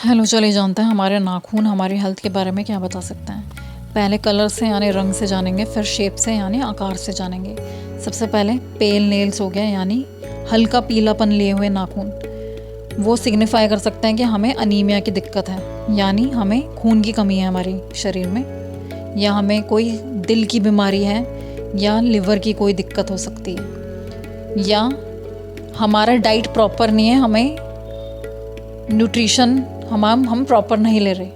Hello, चलिए जानते हैं हमारे नाखून हमारी हेल्थ के बारे में क्या बता सकते हैं। पहले कलर से यानी रंग से जानेंगे, फिर शेप से यानी आकार से जानेंगे। सबसे पहले पेल नेल्स हो गया यानी हल्का पीलापन लिए हुए नाखून। वो सिग्निफाई कर सकते हैं कि हमें अनीमिया की दिक्कत है, यानी हमें खून की कमी है हमारी शरीर में, या हमें कोई दिल की बीमारी है, या लिवर की कोई दिक्कत हो सकती है, या हमारा डाइट प्रॉपर नहीं है, हमें न्यूट्रिशन हम प्रॉपर नहीं ले रहे,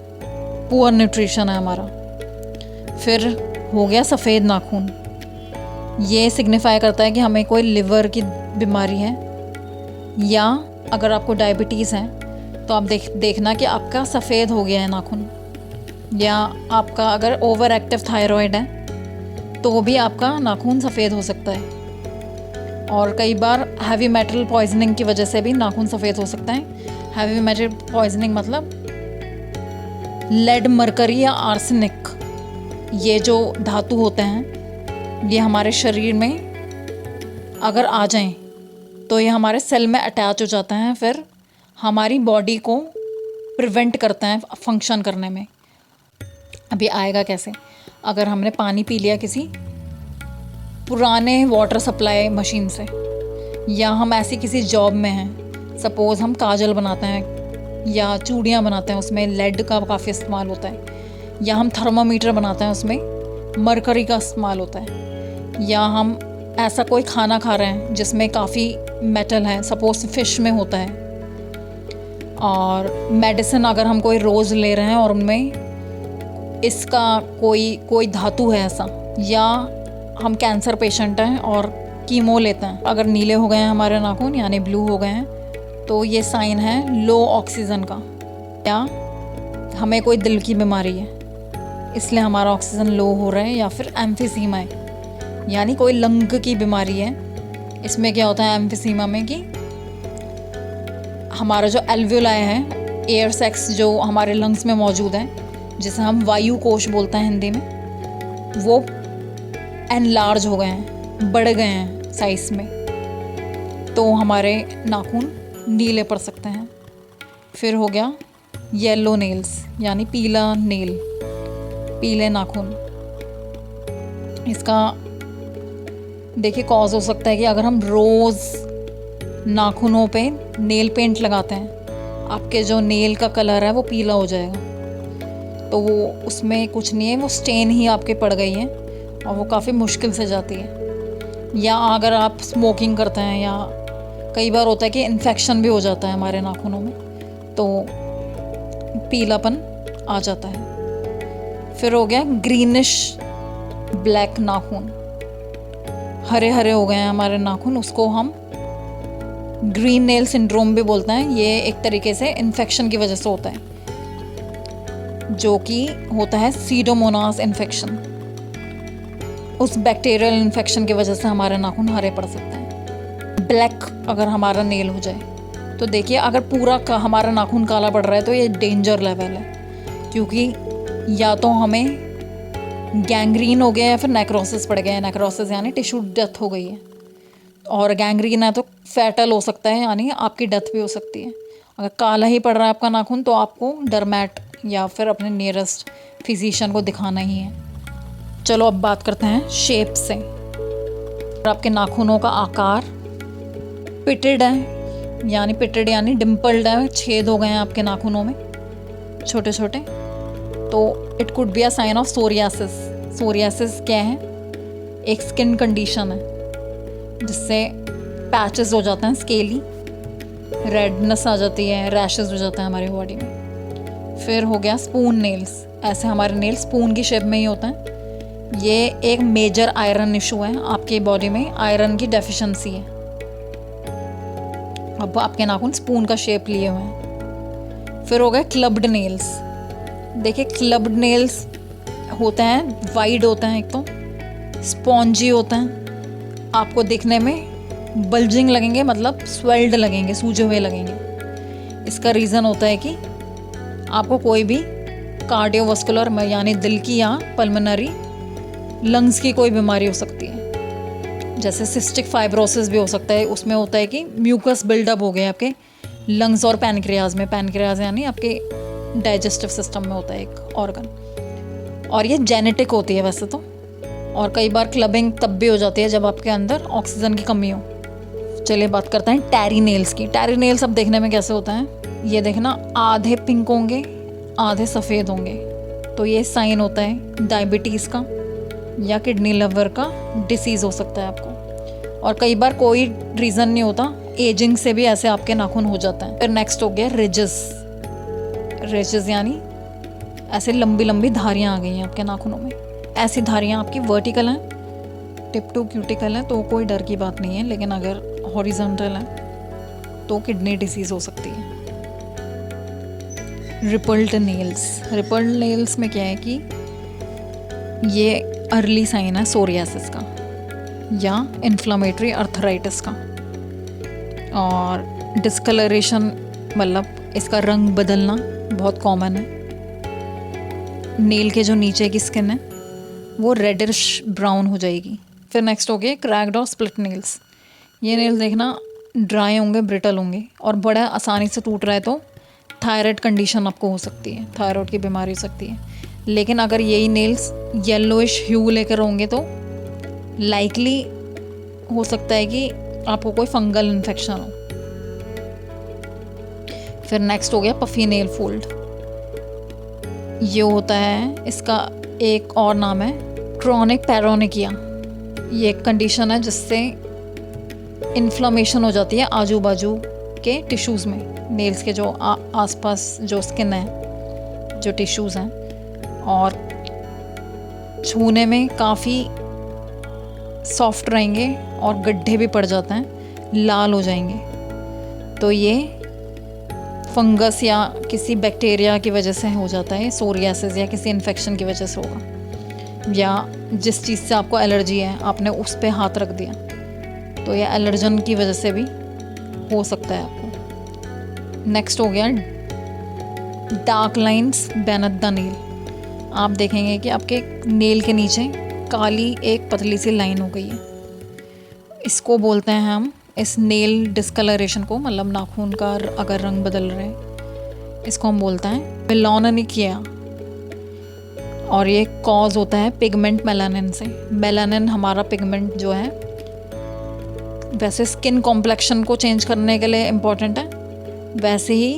पुअर न्यूट्रिशन है हमारा। फिर हो गया सफ़ेद नाखून। ये सिग्निफाई करता है कि हमें कोई लिवर की बीमारी है, या अगर आपको डायबिटीज़ है तो आप देखना कि आपका सफ़ेद हो गया है नाखून, या आपका अगर ओवर एक्टिव थायराइड है तो भी आपका नाखून सफ़ेद हो सकता है। और कई बार हैवी मेटल पॉइजनिंग की वजह से भी नाखून सफ़ेद हो सकता है। हैवी मेटल पॉइजनिंग मतलब लेड, मरकरी या आर्सेनिक, ये जो धातु होते हैं ये हमारे शरीर में अगर आ जाएं तो ये हमारे सेल में अटैच हो जाते हैं, फिर हमारी बॉडी को प्रिवेंट करते हैं फंक्शन करने में। अभी आएगा कैसे? अगर हमने पानी पी लिया किसी पुराने वाटर सप्लाई मशीन से, या हम ऐसी किसी जॉब में हैं, सपोज़ हम काजल बनाते हैं या चूड़ियाँ बनाते हैं, उसमें लेड का काफ़ी इस्तेमाल होता है, या हम थर्मामीटर बनाते हैं उसमें मरकरी का इस्तेमाल होता है, या हम ऐसा कोई खाना खा रहे हैं जिसमें काफ़ी मेटल है, सपोज़ फ़िश में होता है। और मेडिसिन अगर हम कोई रोज़ ले रहे हैं और उनमें इसका कोई धातु है ऐसा, या हम कैंसर पेशेंट हैं और कीमो लेते हैं, अगर नीले हो गए हैं हमारे नाखून यानी ब्लू हो गए हैं, तो ये साइन है लो ऑक्सीजन का, या हमें कोई दिल की बीमारी है इसलिए हमारा ऑक्सीजन लो हो रहा है, या फिर एम्फीसीमा है यानी कोई लंग की बीमारी है। इसमें क्या होता है एम्फीसीमा में कि हमारा जो एल्वियोलाई है, एयर सैक्स जो हमारे लंग्स में मौजूद है, जिसे हम वायु कोश बोलते हैं हिंदी में, वो एनलार्ज हो गए हैं, बढ़ गए हैं साइज में, तो हमारे नाखून नीले पड़ सकते हैं। फिर हो गया येलो नेल्स यानी पीला नेल, पीले नाखून। इसका देखिए कॉज हो सकता है कि अगर हम रोज़ नाखूनों पे नेल पेंट लगाते हैं, आपके जो नेल का कलर है वो पीला हो जाएगा, तो वो उसमें कुछ नहीं है, वो स्टेन ही आपके पड़ गई है और वो काफ़ी मुश्किल से जाती है। या अगर आप स्मोकिंग करते हैं, या कई बार होता है कि इन्फेक्शन भी हो जाता है हमारे नाखूनों में, तो पीलापन आ जाता है। फिर हो गया ग्रीनिश ब्लैक नाखून, हरे हरे हो गए हैं हमारे नाखून, उसको हम ग्रीन नेल सिंड्रोम भी बोलते हैं। ये एक तरीके से इन्फेक्शन की वजह से होता है, जो कि होता है सीडोमोनास इन्फेक्शन। उस बैक्टीरियल इन्फेक्शन की वजह से हमारे नाखून हरे पड़ सकते हैं। ब्लैक अगर हमारा नेल हो जाए तो देखिए, अगर पूरा हमारा नाखून काला पड़ रहा है तो ये डेंजर लेवल है, क्योंकि या तो हमें गैंग्रीन हो गया या फिर नेक्रोसिस पड़ गया है। नेक्रोसिस यानी टिश्यू डेथ हो गई है, और गैंग्रीन है तो फैटल हो सकता है, यानी आपकी डेथ भी हो सकती है। अगर काला ही पड़ रहा है आपका नाखून तो आपको डर्मेट या फिर अपने नियरेस्ट फिजिशियन को दिखाना ही है। चलो अब बात करते हैं शेप से। आपके नाखूनों का आकार पिटेड है, यानी पिटेड यानी डिम्पल्ड है, छेद हो गए हैं आपके नाखूनों में छोटे छोटे, तो it could be a sign of psoriasis. Psoriasis क्या है? एक स्किन कंडीशन है जिससे पैचेस हो जाते हैं, स्केली, रेडनेस आ जाती है, रैशेस हो जाते हैं हमारी बॉडी में। फिर हो गया स्पून नेल्स, ऐसे हमारे नेल स्पून की शेप में ही होते हैं। ये एक मेजर आयरन इशू है, आपकी बॉडी में आयरन की डेफिशिएंसी है, अब आपके नाखून स्पून का शेप लिए हुए हैं। फिर हो गए क्लब्ड नेल्स। देखिए क्लब्ड नेल्स होते हैं, वाइड होते हैं, एक तो स्पॉन्जी होते हैं, आपको दिखने में बल्जिंग लगेंगे, मतलब स्वेल्ड लगेंगे, सूजे हुए लगेंगे। इसका रीज़न होता है कि आपको कोई भी कार्डियोवास्कुलर यानी दिल की या पल्मोनरी लंग्स की कोई बीमारी हो सकती है, जैसे सिस्टिक फाइब्रोसिस भी हो सकता है। उसमें होता है कि म्यूकस बिल्डअप हो गए आपके लंग्स और पैनक्रियाज में। पैनक्रियाज यानी आपके डाइजेस्टिव सिस्टम में होता है एक ऑर्गन, और ये जेनेटिक होती है वैसे तो। और कई बार क्लबिंग तब भी हो जाती है जब आपके अंदर ऑक्सीजन की कमी हो। चलिए बात करते हैं टैरी नेल्स की। टैरी नेल्स अब देखने में कैसे होता है, ये देखना आधे पिंक होंगे आधे सफ़ेद होंगे, तो ये साइन होता है डायबिटीज़ का या किडनी लिवर का डिसीज़ हो सकता है आपको। और कई बार कोई रीज़न नहीं होता, एजिंग से भी ऐसे आपके नाखून हो जाता है। फिर नेक्स्ट हो गया रिजेस। रिजेस यानी ऐसे लंबी लंबी धारियाँ आ गई हैं आपके नाखूनों में। ऐसी धारियाँ आपकी वर्टिकल हैं, टिप टू क्यूटिकल है तो कोई डर की बात नहीं है, लेकिन अगर हॉरिजॉन्टल है तो किडनी डिसीज़ हो सकती है। Rippled nails. रिपल्ड नेल्स में क्या है कि ये अर्ली साइन है सोरियासिस का या इन्फ्लामेटरी अर्थराइटिस का। और डिस्कलरेशन मतलब इसका रंग बदलना बहुत कॉमन है। नेल के जो नीचे की स्किन है वो रेडिश ब्राउन हो जाएगी। फिर नेक्स्ट हो गया क्रैक्ड और स्प्लिट नेल्स। ये नेल्स देखना ड्राई होंगे, ब्रिटल होंगे और बड़ा आसानी से टूट रहा है तो थायराइड कंडीशन आपको हो सकती है, थायराइड की बीमारी हो सकती है। लेकिन अगर यही नेल्स येलोइश ह्यू लेकर होंगे तो लाइकली हो सकता है कि आपको कोई फंगल इन्फेक्शन हो। फिर नेक्स्ट हो गया पफी नेल फोल्ड। ये होता है, इसका एक और नाम है क्रॉनिक पैरोनिकिया। ये एक कंडीशन है जिससे इन्फ्लामेशन हो जाती है आजू बाजू के टिश्यूज़ में, नेल्स के जो आसपास जो स्किन है, जो टिश्यूज़ हैं, और छूने में काफ़ी सॉफ्ट रहेंगे और गड्ढे भी पड़ जाते हैं, लाल हो जाएंगे। तो ये फंगस या किसी बैक्टीरिया की वजह से हो जाता है, सोरियासिस या किसी इन्फेक्शन की वजह से होगा, या जिस चीज़ से आपको एलर्जी है आपने उस पे हाथ रख दिया तो ये एलर्जन की वजह से भी हो सकता है आपको। नेक्स्ट हो गया dark lines beneath the nail. आप देखेंगे कि आपके नेल के नीचे काली एक पतली सी लाइन हो गई है। इसको बोलते हैं हम, इस नेल डिस्कलरेशन को, मतलब नाखून का अगर रंग बदल रहे हैं, इसको हम बोलते हैं मेलानिकिया। और ये कॉज होता है पिगमेंट मेलानिन से। मेलानिन हमारा पिगमेंट जो है वैसे स्किन कॉम्प्लेक्शन को चेंज करने के लिए इम्पॉर्टेंट है, वैसे ही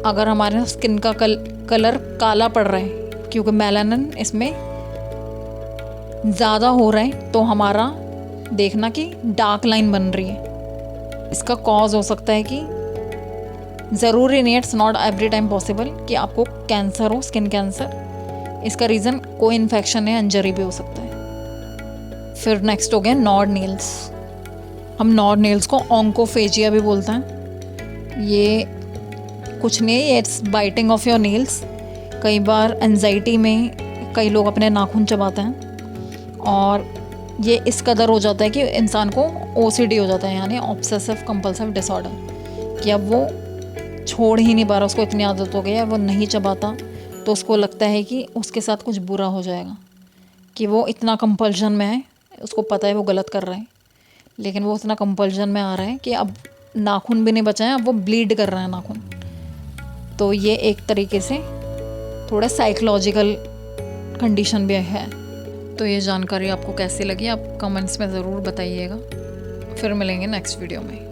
अगर हमारे स्किन का कलर काला पड़ रहा है क्योंकि मेलानिन इसमें ज़्यादा हो रहा है तो हमारा देखना कि डार्क लाइन बन रही है। इसका कॉज हो सकता है कि ज़रूरी नहीं, it's not every time possible कि आपको कैंसर हो, स्किन कैंसर। इसका रीज़न कोई इन्फेक्शन या इंजरी भी हो सकता है। फिर नेक्स्ट हो गया नॉड नेल्स। हम नॉड नेल्स को ऑन्कोफेजिया भी बोलते हैं। ये कुछ नहीं, ये it's biting of your nails. कई बार एंजाइटी में कई लोग अपने नाखून चबाते हैं और ये इस कदर हो जाता है कि इंसान को OCD हो जाता है, यानी ऑब्सेसिव कंपल्सिव डिसऑर्डर, कि अब वो छोड़ ही नहीं पा रहा, उसको इतनी आदत हो गई है, वो नहीं चबाता तो उसको लगता है कि उसके साथ कुछ बुरा हो जाएगा, कि वो इतना कंपल्शन में है, उसको पता है वो गलत कर रहा है, लेकिन वो इतना कंपल्शन में आ रहा है कि अब नाखून भी नहीं बचाए, अब वो ब्लीड कर रहा है नाखून। तो ये एक तरीके से थोड़ा साइकोलॉजिकल कंडीशन भी है। तो ये जानकारी आपको कैसी लगी आप कमेंट्स में ज़रूर बताइएगा। फिर मिलेंगे नेक्स्ट वीडियो में।